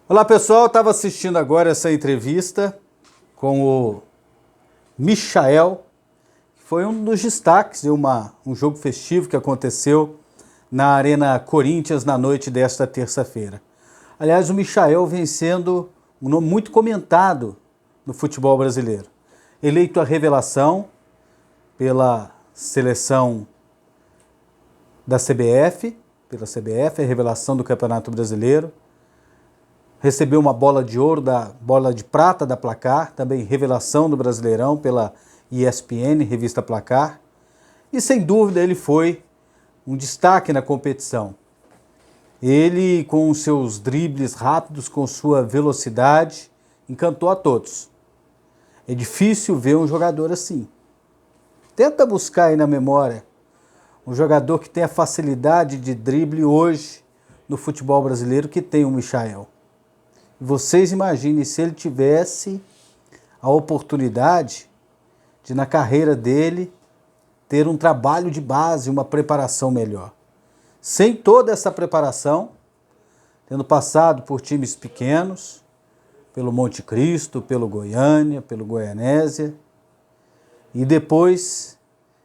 Olá pessoal, estava assistindo agora essa entrevista com o Michael, que foi um dos destaques de um jogo festivo que aconteceu na Arena Corinthians na noite desta terça-feira. Aliás, o Michael vem sendo um nome muito comentado no futebol brasileiro. Eleito a revelação pela seleção da CBF, a revelação do Campeonato Brasileiro. Recebeu uma bola de ouro, bola de prata da Placar, também revelação do Brasileirão pela ESPN, revista Placar. E sem dúvida ele foi um destaque na competição. Ele, com os seus dribles rápidos, com sua velocidade, encantou a todos. É difícil ver um jogador assim. Tenta buscar aí na memória um jogador que tem a facilidade de drible hoje no futebol brasileiro que tem o Michael. Vocês imaginem se ele tivesse a oportunidade de, na carreira dele, ter um trabalho de base, uma preparação melhor. Sem toda essa preparação, tendo passado por times pequenos, pelo Monte Cristo, pelo Goiânia, pelo Goianésia, e depois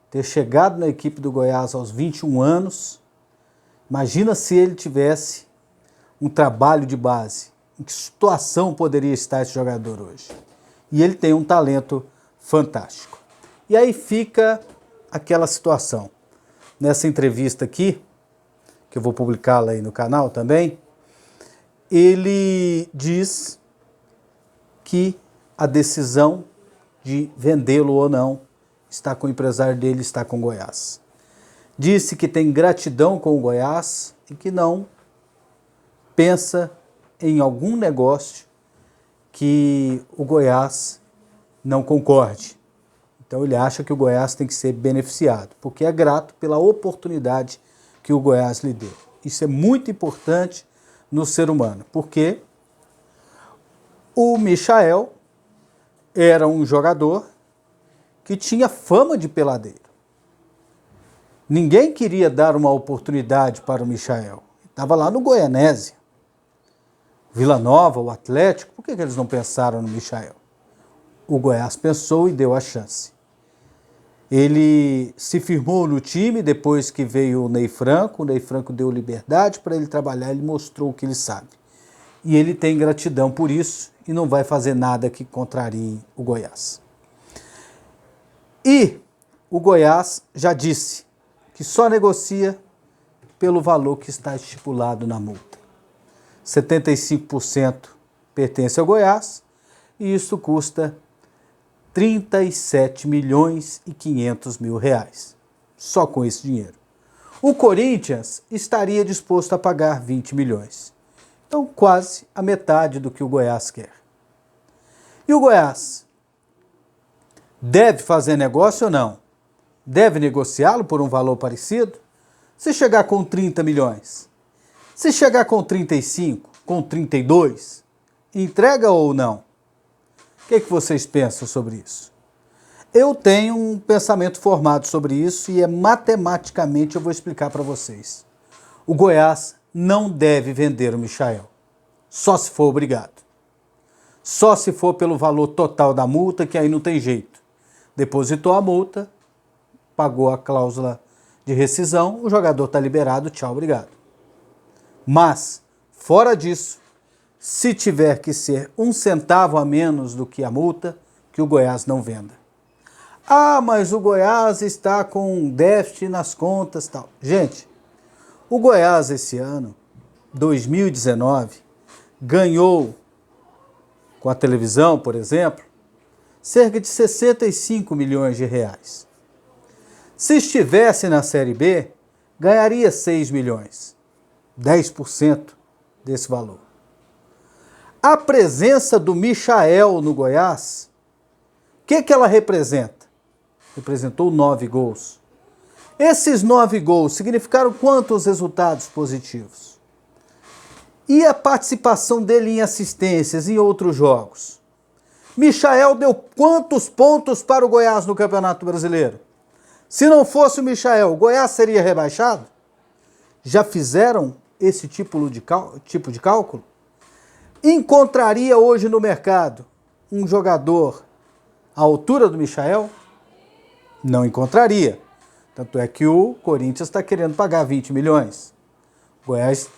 ter chegado na equipe do Goiás aos 21 anos, imagina se ele tivesse um trabalho de base. Em que situação poderia estar esse jogador hoje? E ele tem um talento fantástico. E aí fica aquela situação. Nessa entrevista aqui, que eu vou publicá-la aí no canal também, ele diz que a decisão de vendê-lo ou não está com o empresário dele, está com o Goiás. Disse que tem gratidão com o Goiás e que não pensa em algum negócio que o Goiás não concorde. Então ele acha que o Goiás tem que ser beneficiado, porque é grato pela oportunidade que o Goiás lhe deu. Isso é muito importante no ser humano, porque o Michael era um jogador que tinha fama de peladeiro. Ninguém queria dar uma oportunidade para o Michael. Estava lá no Goianésia. Vila Nova, o Atlético, por que eles não pensaram no Michael? O Goiás pensou e deu a chance. Ele se firmou no time depois que veio o Ney Franco deu liberdade para ele trabalhar, ele mostrou o que ele sabe. E ele tem gratidão por isso e não vai fazer nada que contrarie o Goiás. E o Goiás já disse que só negocia pelo valor que está estipulado na multa. 75% pertence ao Goiás e isso custa 37 milhões e 500 mil reais, só com esse dinheiro. O Corinthians estaria disposto a pagar 20 milhões, então quase a metade do que o Goiás quer. E o Goiás deve fazer negócio ou não? Deve negociá-lo por um valor parecido? Se chegar com 30 milhões, se chegar com 35, com 32, entrega ou não? O que vocês pensam sobre isso? Eu tenho um pensamento formado sobre isso e matematicamente eu vou explicar para vocês. O Goiás não deve vender o Michael, só se for obrigado. Só se for pelo valor total da multa, que aí não tem jeito. Depositou a multa, pagou a cláusula de rescisão, o jogador está liberado, tchau, obrigado. Mas, fora disso, se tiver que ser 1 centavo a menos do que a multa, que o Goiás não venda. Ah, mas o Goiás está com um déficit nas contas e tal. Gente, o Goiás esse ano, 2019, ganhou, com a televisão, por exemplo, cerca de 65 milhões de reais. Se estivesse na Série B, ganharia 6 milhões. 10% desse valor. A presença do Michael no Goiás, o que ela representa? Representou 9 gols. Esses 9 gols significaram quantos resultados positivos? E a participação dele em assistências em outros jogos? Michael deu quantos pontos para o Goiás no Campeonato Brasileiro? Se não fosse o Michael, o Goiás seria rebaixado? Já fizeram esse tipo de cálculo? encontraria hoje no mercado um jogador à altura do Michael? Não encontraria. Tanto é que o Corinthians está querendo pagar 20 milhões. O Goiás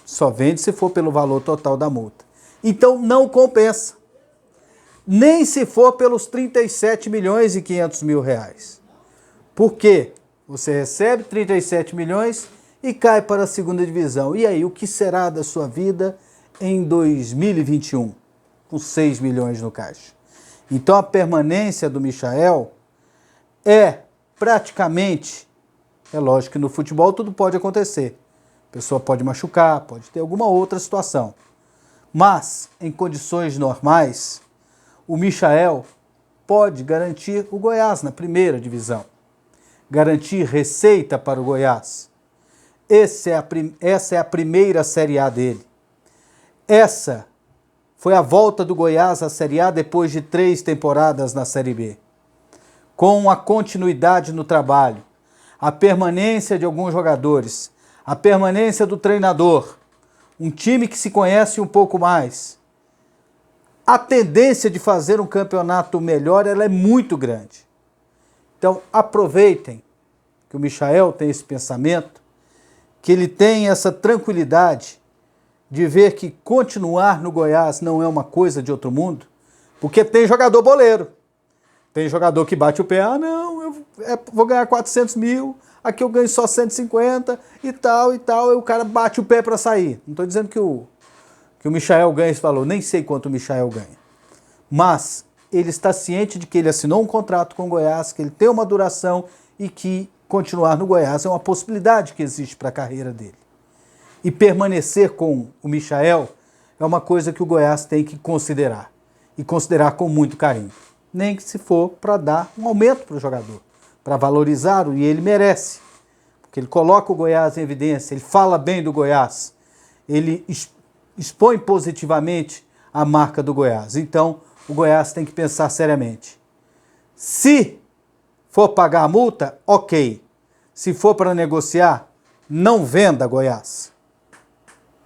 só vende se for pelo valor total da multa. Então não compensa. Nem se for pelos 37 milhões e 500 mil reais. Por quê? Você recebe 37 milhões e cai para a segunda divisão. E aí, o que será da sua vida em 2021? Com 6 milhões no caixa. Então a permanência do Michael é praticamente, é lógico que no futebol tudo pode acontecer. A pessoa pode machucar, pode ter alguma outra situação. Mas, em condições normais, o Michael pode garantir o Goiás na primeira divisão. Garantir receita para o Goiás. Essa é a primeira Série A dele. Essa foi a volta do Goiás à Série A depois de 3 temporadas na Série B. Com a continuidade no trabalho, a permanência de alguns jogadores, a permanência do treinador, um time que se conhece um pouco mais. A tendência de fazer um campeonato melhor, ela é muito grande. Então, aproveitem que o Michael tem esse pensamento, que ele tem essa tranquilidade de ver que continuar no Goiás não é uma coisa de outro mundo, porque tem jogador boleiro. Tem jogador que bate o pé, não, eu vou ganhar 400 mil, aqui eu ganho só 150 e tal, e o cara bate o pé para sair. Não estou dizendo que o Michael ganha esse valor, nem sei quanto o Michael ganha. Mas ele está ciente de que ele assinou um contrato com o Goiás, que ele tem uma duração e que continuar no Goiás é uma possibilidade que existe para a carreira dele. E permanecer com o Michael é uma coisa que o Goiás tem que considerar. E considerar com muito carinho. Nem que se for para dar um aumento para o jogador, para valorizá-lo, e ele merece. Porque ele coloca o Goiás em evidência, ele fala bem do Goiás, ele expõe positivamente a marca do Goiás. Então, o Goiás tem que pensar seriamente. Se for pagar a multa, ok. Se for para negociar, não venda Goiás.